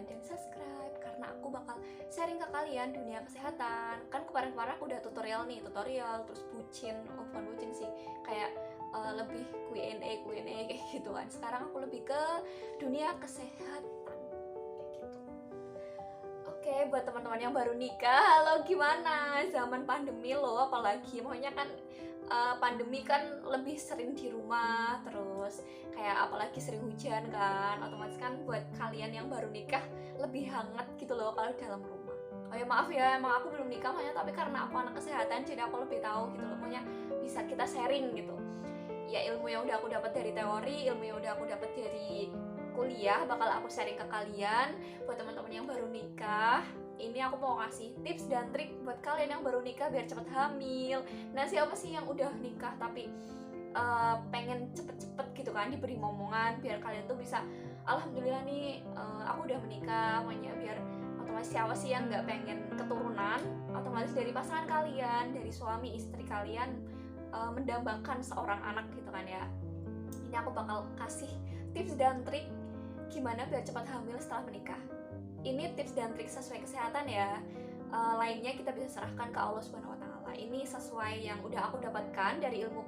dan subscribe karena aku bakal sharing ke kalian dunia kesehatan. Kan kemarin-kemarin aku udah tutorial terus bucin, bukan bucin sih, kayak lebih Q&A kayak gitu kan. Sekarang aku lebih ke dunia kesehatan kayak gitu. Oke, buat teman-teman yang baru nikah, halo, gimana zaman pandemi lo? Apalagi maunya kan pandemi kan lebih sering di rumah, terus kayak apalagi sering hujan kan, otomatis kan buat kalian yang baru nikah lebih hangat gitu loh kalau dalam rumah. Oh ya maaf ya, emang aku belum nikah makanya, tapi karena aku anak kesehatan jadi aku lebih tahu gitu loh, makanya bisa kita sharing gitu. Ya ilmu yang udah aku dapat dari teori, ilmu yang udah aku dapat dari kuliah bakal aku sharing ke kalian. Buat teman-teman yang baru nikah, ini aku mau ngasih tips dan trik buat kalian yang baru nikah biar cepet hamil. Nah, siapa sih yang udah nikah tapi pengen cepet-cepet gitu kan diberi momongan biar kalian tuh bisa alhamdulillah nih, aku udah menikah, makanya biar otomatis siapa sih yang nggak pengen keturunan, otomatis dari pasangan kalian, dari suami istri kalian mendambakan seorang anak gitu kan ya. Ini aku bakal kasih tips dan trik gimana biar cepat hamil setelah menikah. Ini tips dan trik sesuai kesehatan ya. Lainnya kita bisa serahkan ke Allah Subhanahu wa taala. Ini sesuai yang udah aku dapatkan dari ilmu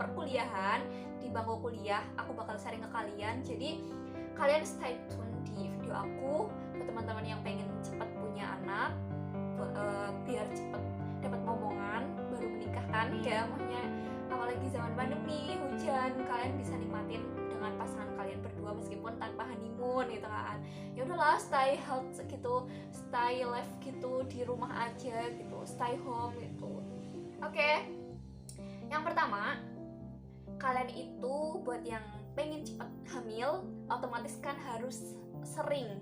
perkuliahan di bangku kuliah. Aku bakal sharing ke kalian. Jadi kalian stay tune di video aku buat teman-teman yang pengen cepat punya anak, biar cepat dapat momongan baru menikah kan ya, makanya apalagi zaman pandemi hujan, kalian bisa nikmatin dengan pasangan kalian berdua meskipun tanpa honeymoon gitu kan. Ya udahlah, stay health gitu, stay life gitu, di rumah aja gitu, stay home gitu. Oke. Yang pertama, kalian itu buat yang pengen cepat hamil, otomatis kan harus sering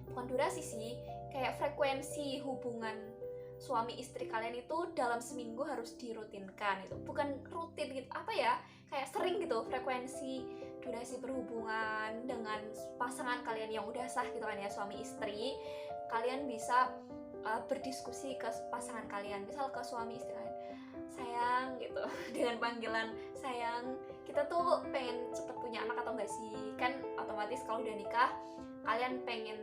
bukan durasi sih, kayak frekuensi hubungan suami istri kalian itu dalam seminggu harus dirutinkan. Itu bukan rutin gitu, apa ya, kayak sering gitu frekuensi durasi berhubungan dengan pasangan kalian yang udah sah gitu kan ya, suami istri. Kalian bisa berdiskusi ke pasangan kalian, misal ke suami istri kalian, sayang gitu dengan panggilan sayang, kita tuh pengen cepet punya anak atau enggak sih? Kan otomatis kalau udah nikah kalian pengen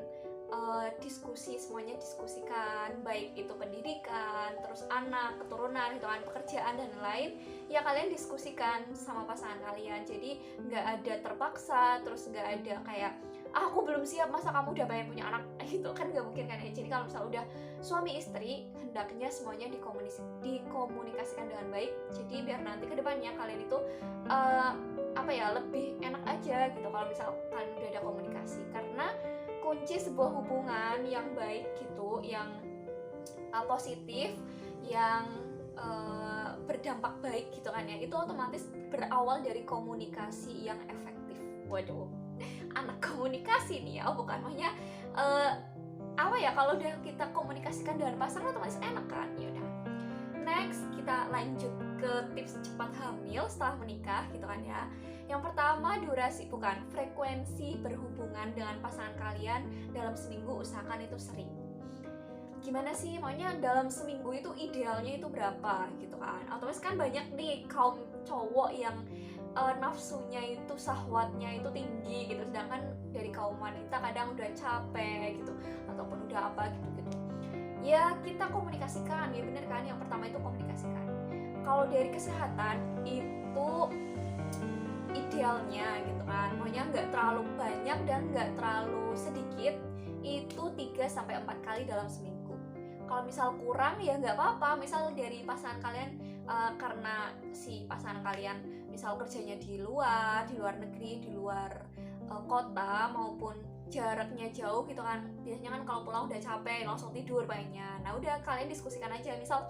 diskusi, semuanya diskusikan, baik itu pendidikan, terus anak, keturunan gitu kan, pekerjaan dan lain, ya kalian diskusikan sama pasangan kalian. Jadi nggak ada terpaksa, terus nggak ada kayak aku belum siap masa kamu udah pengen punya anak gitu kan, nggak mungkin kan ya. Jadi kalau misalnya udah suami istri, hendaknya semuanya dikomunikasikan dengan baik, jadi biar nanti kedepannya kalian itu lebih enak aja gitu kalau misal kalian udah ada komunikasi. Karena kunci sebuah hubungan yang baik gitu, yang positif, yang berdampak baik gitu kan ya, itu otomatis berawal dari komunikasi yang efektif. Waduh, anak komunikasi nih ya, bukan makanya kalau udah kita komunikasikan dengan pasangan otomatis enak kan. Ya udah, next kita lanjut ke tips cepat hamil setelah menikah gitu kan ya. Yang pertama, frekuensi berhubungan dengan pasangan kalian dalam seminggu, usahakan itu sering. Gimana sih, maunya dalam seminggu itu idealnya itu berapa gitu kan. Otomatis kan banyak nih kaum cowok yang nafsunya itu, syahwatnya itu tinggi gitu, sedangkan dari kaum wanita kadang udah capek gitu ataupun udah apa gitu. Ya kita komunikasikan, ya bener kan, yang pertama itu komunikasikan. Kalau dari kesehatan itu idealnya gitu kan, maunya nggak terlalu banyak dan nggak terlalu sedikit, itu 3-4 kali dalam seminggu. Kalau misal kurang ya nggak apa-apa, misal dari pasangan kalian karena si pasangan kalian misal kerjanya di luar negeri, di luar kota, maupun jaraknya jauh gitu kan, biasanya kan kalau pulang udah capek langsung tidur pengennya. Nah udah, kalian diskusikan aja, misal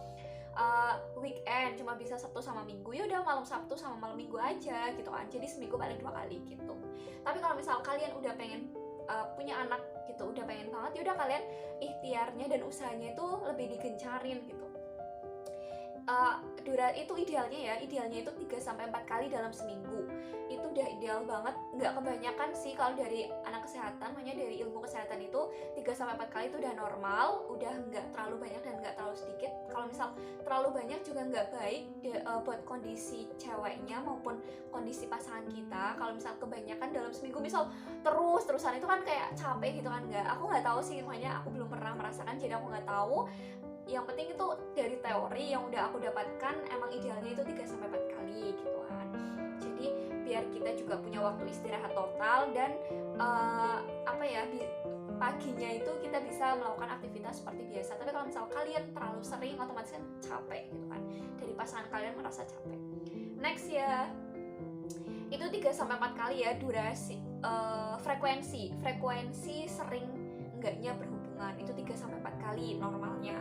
weekend cuma bisa Sabtu sama Minggu, ya udah malam Sabtu sama malam Minggu aja gitu kan, jadi seminggu paling 2 kali gitu. Tapi kalau misal kalian udah pengen punya anak gitu, udah pengen banget, ya udah kalian ikhtiarnya dan usahanya itu lebih digencarin gitu. Itu idealnya itu 3-4 kali dalam seminggu. Itu udah ideal banget, nggak kebanyakan sih. Kalau dari anak kesehatan, makanya dari ilmu kesehatan itu 3-4 kali itu udah normal, udah nggak terlalu banyak dan nggak terlalu sedikit. Kalau misal terlalu banyak juga nggak baik buat kondisi ceweknya maupun kondisi pasangan kita. Kalau misal kebanyakan dalam seminggu, misal terusan itu kan kayak capek gitu kan. Aku nggak tahu sih, makanya aku belum pernah merasakan, jadi aku nggak tahu. Yang penting itu dari teori yang udah aku dapatkan, emang idealnya itu 3-4 kali gitu kan. Jadi biar kita juga punya waktu istirahat total dan paginya itu kita bisa melakukan aktivitas seperti biasa. Tapi kalau misal kalian terlalu sering, otomatis kan capek gitu kan, dari pasangan kalian merasa capek. Next ya, itu 3-4 kali ya durasi. Frekuensi sering enggaknya berhubungan itu 3-4 kali normalnya.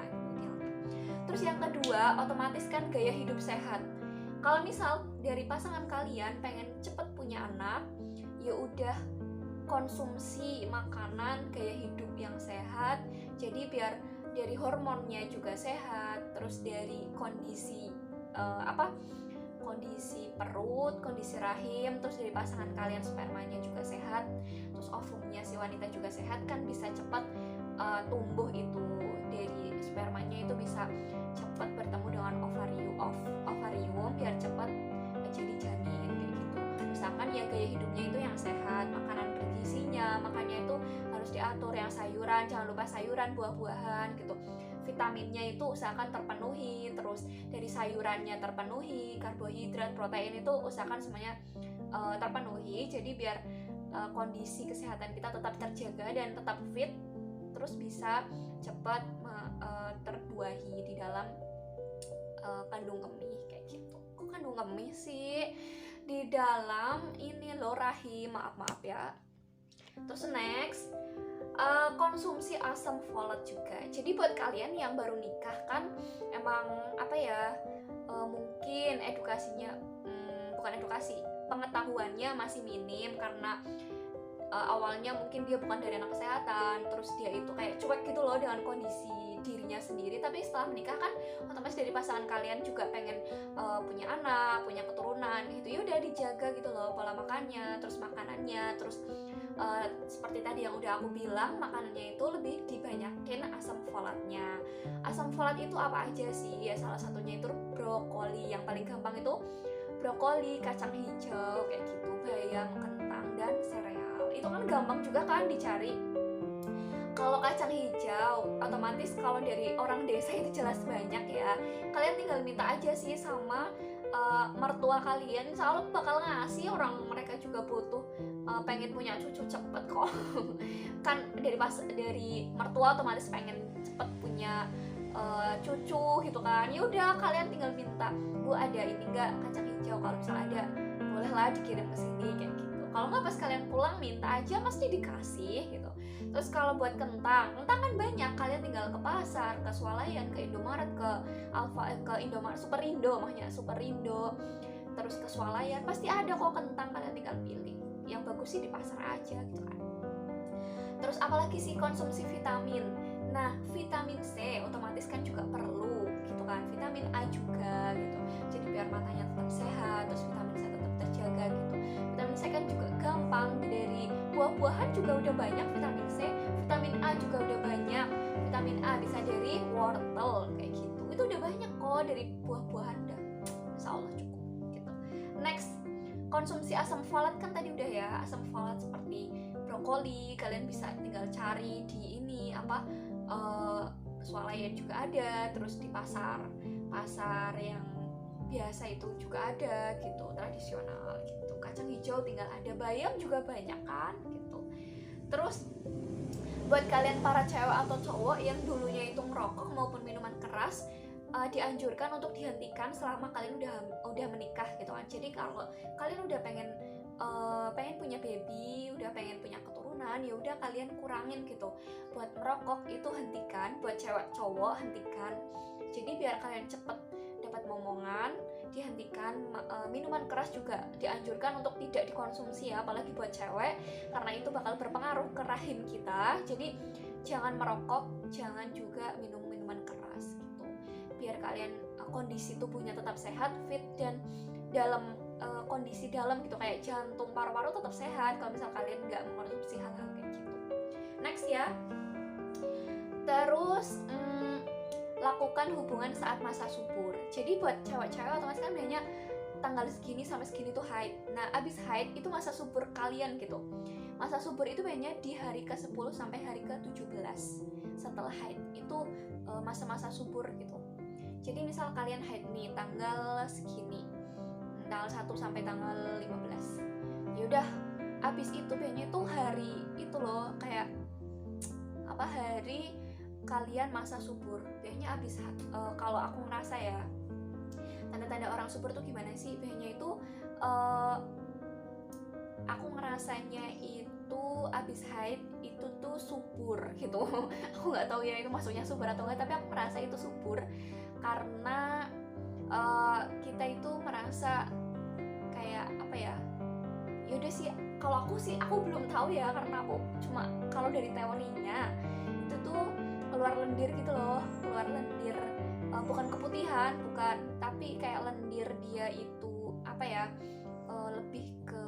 Terus yang kedua, otomatis kan gaya hidup sehat. Kalau misal dari pasangan kalian pengen cepet punya anak, ya udah konsumsi makanan gaya hidup yang sehat. Jadi biar dari hormonnya juga sehat, terus dari kondisi kondisi perut, kondisi rahim, terus dari pasangan kalian spermanya juga sehat, terus ovumnya si wanita juga sehat, kan bisa cepat tumbuh itu. Dari spermanya itu bisa cepat bertemu dengan ovarium biar cepat jadi janin kayak gitu. Misalkan ya gaya hidupnya itu yang sehat, makanan bergizinya, makannya itu harus diatur, yang sayuran, jangan lupa sayuran, buah-buahan gitu. Vitaminnya itu usahakan terpenuhi, terus dari sayurannya terpenuhi, karbohidrat, protein itu usahakan semuanya terpenuhi. Jadi biar kondisi kesehatan kita tetap terjaga dan tetap fit, terus bisa cepat terbuahi di dalam kandung kemih kayak gitu. Kok kandung kemih sih? Di dalam ini loh rahim, maaf ya. Terus next, konsumsi asam folat juga. Jadi buat kalian yang baru nikah kan, emang mungkin edukasinya pengetahuannya masih minim karena awalnya mungkin dia bukan dari anak kesehatan, terus dia itu kayak cuek gitu loh dengan kondisi dirinya sendiri. Tapi setelah menikah kan otomatis dari pasangan kalian juga pengen punya anak, punya keturunan gitu. Ya udah dijaga gitu loh pola makannya, terus makanannya, terus seperti tadi yang udah aku bilang, makanannya itu lebih dibanyakin asam folatnya. Asam folat itu apa aja sih? Ya salah satunya itu brokoli. Yang paling gampang itu brokoli, kacang hijau kayak gitu, bayam, kentang, dan sereal. Itu kan gampang juga kan dicari. Kalau kacang hijau, otomatis kalau dari orang desa itu jelas banyak ya. Kalian tinggal minta aja sih sama mertua kalian, insya Allah bakal ngasih. Orang mereka juga butuh, pengen punya cucu cepet kok. Kan dari mertua otomatis pengen cepet punya cucu gitu kan. Ya udah kalian tinggal minta, Bu ada ini enggak kacang hijau, kalau misalnya ada bolehlah dikirim ke sini kayak gitu. Kalau nggak pas kalian pulang minta aja, pasti dikasih gitu. Terus kalau buat kentang kan banyak, kalian tinggal ke pasar, ke Swalayan, ke Indomaret, ke Indomaret, Superindo, terus ke Swalayan, pasti ada kok kentang, kalian tinggal pilih. Yang bagus sih di pasar aja gitu kan. Terus apalagi sih, konsumsi vitamin. Nah, vitamin C otomatis kan juga perlu gitu kan, vitamin A juga gitu. Jadi biar matanya tetap sehat, terus vitamin C tetap terjaga gitu. Vitamin C kan juga gampang, dari buah-buahan juga udah banyak vitamin C, vitamin A juga udah banyak. Vitamin A bisa dari wortel kayak gitu. Itu udah banyak kok dari buah-buahan, udah insya Allah cukup gitu. Next, konsumsi asam folat kan tadi udah ya. Asam folat seperti brokoli, kalian bisa tinggal cari di ini Swalayan juga ada, terus di pasar yang biasa itu juga ada gitu, tradisional gitu. Kacang hijau tinggal ada, bayam juga banyak kan gitu. Terus buat kalian para cewek atau cowok yang dulunya itu merokok maupun minuman keras, dianjurkan untuk dihentikan selama kalian udah menikah gitu kan. Jadi kalau kalian udah pengen punya baby, udah pengen punya keturunan, ya udah kalian kurangin gitu. Buat merokok itu hentikan, buat cewek cowok hentikan. Jadi biar kalian cepet dapat momongan, dihentikan. Minuman keras juga dianjurkan untuk tidak dikonsumsi ya, apalagi buat cewek, karena itu bakal berpengaruh ke rahim kita. Jadi jangan merokok, jangan juga minum minuman keras gitu. biar kalian kondisi tubuhnya tetap sehat, fit, dan dalam kondisi dalam gitu, kayak jantung, paru-paru tetap sehat kalau misal kalian nggak mengkonsumsi hal-hal kayak gitu. Next ya. Terus lakukan hubungan saat masa subur. Jadi buat cewek-cewek otomatis kan banyak tanggal segini sampai segini tuh haid. Nah, abis haid itu masa subur kalian gitu. Masa subur itu biasanya di hari ke-10 sampai hari ke-17 setelah haid. Itu masa-masa subur gitu. Jadi misal kalian haid nih tanggal segini, tanggal 1 sampai tanggal 15. Yaudah, abis itu biasanya itu hari itu loh, kayak hari kalian masa subur. Biasanya abis kalau aku ngerasa ya, tanda-tanda orang subur tuh gimana sih? Biasanya itu aku ngerasanya itu abis haid itu tuh subur gitu. Aku nggak tahu ya itu maksudnya subur atau enggak, tapi aku merasa itu subur karena kita itu merasa kayak apa ya? Yaudah sih, kalau aku sih aku belum tahu ya, karena aku cuma kalau dari teorinya itu tuh keluar lendir gitu loh, keluar lendir, bukan keputihan, bukan, tapi kayak lendir dia itu apa ya, lebih ke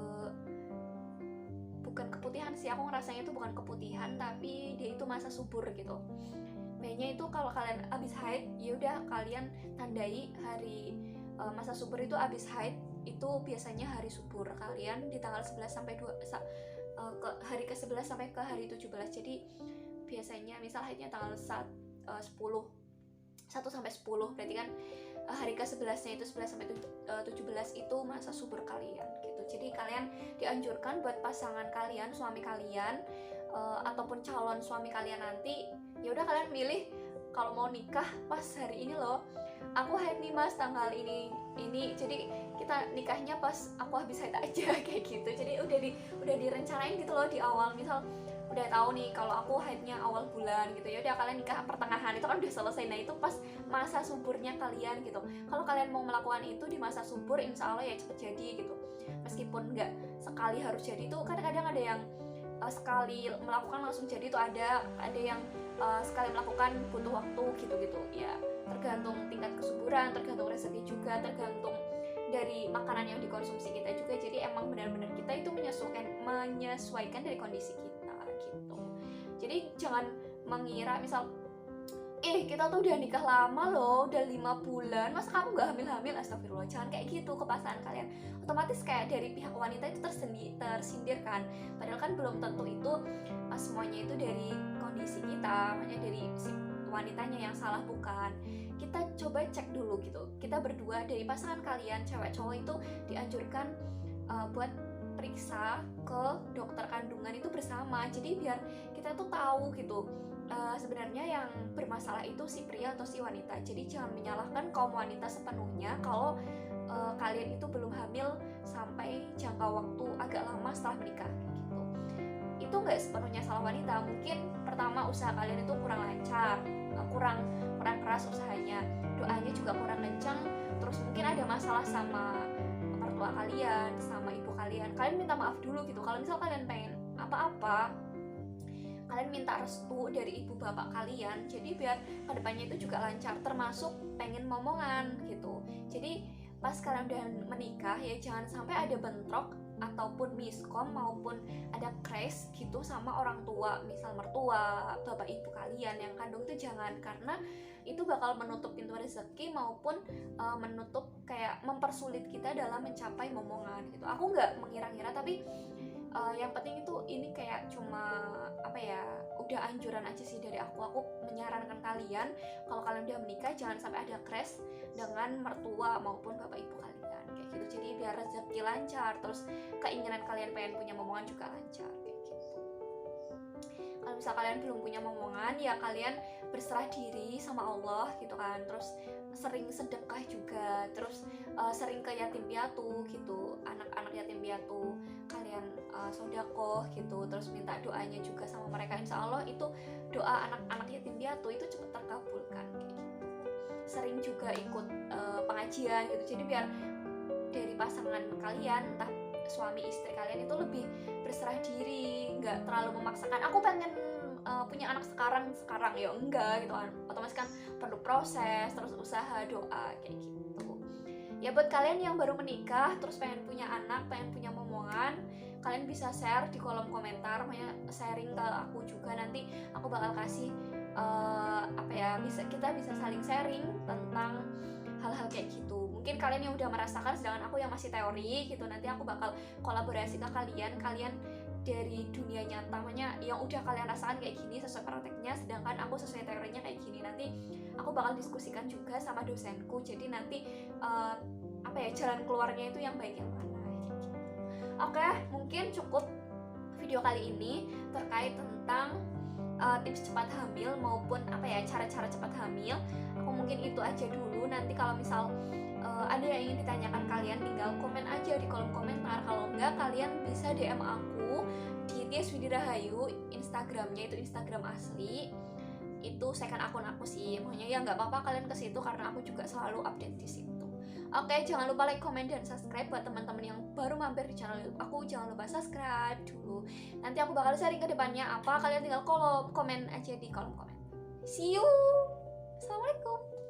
bukan keputihan sih, aku ngerasanya itu bukan keputihan, tapi dia itu masa subur gitu. Biasanya itu kalau kalian abis haid, yaudah kalian tandai hari masa subur itu abis haid, itu biasanya hari subur kalian di tanggal 11 sampai 2 ke hari ke-11 sampai ke hari 17. Jadi biasanya misal haidnya tanggal 1 sampai 10, berarti kan hari ke-11-nya itu 11 sampai 17 itu masa subur kalian gitu. Jadi kalian dianjurkan buat pasangan kalian, suami kalian, ataupun calon suami kalian nanti, ya udah kalian milih kalau mau nikah pas hari ini loh. Aku haid nih mas tanggal ini, jadi kita nikahnya pas aku habis haid aja kayak gitu. Jadi udah direncanain gitu loh di awal. Misal udah tahu nih kalau aku haidnya awal bulan gitu, ya udah kalian nikah pertengahan, itu kan udah selesai. Nah itu pas masa suburnya kalian gitu. Kalau kalian mau melakukan itu di masa subur, insya Allah ya cepet jadi gitu. Meskipun nggak sekali harus jadi, itu kadang-kadang ada yang sekali melakukan langsung jadi, itu ada yang sekali melakukan butuh waktu gitu ya, tergantung tingkat kesuburan, tergantung rezeki juga, tergantung dari makanan yang dikonsumsi kita juga. Jadi emang benar-benar kita itu menyesuaikan dari kondisi kita gitu. Jadi jangan mengira misal kita tuh udah nikah lama loh, udah 5 bulan, masa kamu gak hamil-hamil? Astagfirullah, jangan kayak gitu ke pasangan kalian. Otomatis kayak dari pihak wanita itu tersindir kan, padahal kan belum tentu itu semuanya itu dari kondisi kita, makanya dari si wanitanya yang salah, bukan. Kita coba cek dulu gitu, kita berdua dari pasangan kalian, cewek cowok, itu dianjurkan buat periksa ke dokter kandungan itu bersama. Jadi biar kita tuh tahu gitu, sebenarnya yang bermasalah itu si pria atau si wanita. Jadi jangan menyalahkan kaum wanita sepenuhnya kalau kalian itu belum hamil sampai jangka waktu agak lama setelah menikah gitu. Itu nggak sepenuhnya salah wanita. Mungkin pertama usaha kalian itu kurang lancar, kurang keras usahanya, doanya juga kurang kencang, terus mungkin ada masalah sama mertua kalian, sama ibu kalian. Kalian minta maaf dulu gitu. Kalau misal kalian pengen apa-apa, kalian minta restu dari ibu bapak kalian, jadi biar kedepannya itu juga lancar, termasuk pengen momongan gitu. Jadi pas kalian udah menikah ya, jangan sampai ada bentrok ataupun miskom maupun ada crash gitu sama orang tua, misal mertua, bapak ibu kalian yang kandung, itu jangan, karena itu bakal menutup pintu rezeki maupun menutup kayak mempersulit kita dalam mencapai momongan gitu. Aku nggak mengira-ngira, tapi yang penting itu ini kayak cuma apa ya, udah anjuran aja sih dari aku menyarankan kalian kalau kalian udah menikah jangan sampai ada crash dengan mertua maupun bapak ibu kalian kayak gitu. Jadi biar rezeki lancar, terus keinginan kalian pengen punya momongan juga lancar kayak gitu. Kalau misal kalian belum punya momongan, ya kalian berserah diri sama Allah gitu kan, terus sering sedekah juga, terus sering ke yatim piatu gitu, anak-anak yatim piatu kalian sodakoh gitu, terus minta doanya juga sama mereka. Insya Allah itu doa anak-anak yatim piatu itu cepat terkabulkan kayak gitu. Sering juga ikut pengajian gitu, jadi biar dari pasangan kalian, entah suami istri kalian, itu lebih berserah diri, nggak terlalu memaksakan aku pengen punya anak sekarang ya enggak gitu kan, otomatis kan perlu proses, terus usaha, doa kayak gitu. Ya buat kalian yang baru menikah terus pengen punya anak, pengen punya momongan, kalian bisa share di kolom komentar, makanya sharing ke aku juga, nanti aku bakal kasih kita bisa saling sharing tentang hal-hal kayak gitu. Mungkin kalian yang udah merasakan, sedangkan aku yang masih teori gitu, nanti aku bakal kolaborasi ke kalian dari dunia nyata, makanya yang udah kalian rasakan kayak gini sesuai prakteknya, sedangkan aku sesuai teorinya kayak gini. Nanti aku bakal diskusikan juga sama dosenku, jadi nanti jalan keluarnya itu yang baik yang mana kayak gitu. Oke, mungkin cukup video kali ini terkait tentang tips cepat hamil maupun cara-cara cepat hamil. Aku mungkin itu aja dulu. Nanti kalau misal ada yang ingin ditanyakan kalian, tinggal komen aja di kolom komentar. Kalau enggak, kalian bisa DM aku di Tias Widi Rahayu, Instagramnya itu Instagram asli, itu second akun aku sih. Makanya ya nggak apa-apa kalian ke situ karena aku juga selalu update di situ. Oke, jangan lupa like, comment, dan subscribe buat teman-teman yang baru mampir di channel YouTube aku. Jangan lupa subscribe dulu. Nanti aku bakal sharing ke depannya apa, kalian tinggal komen aja di kolom komen. See you. Assalamualaikum.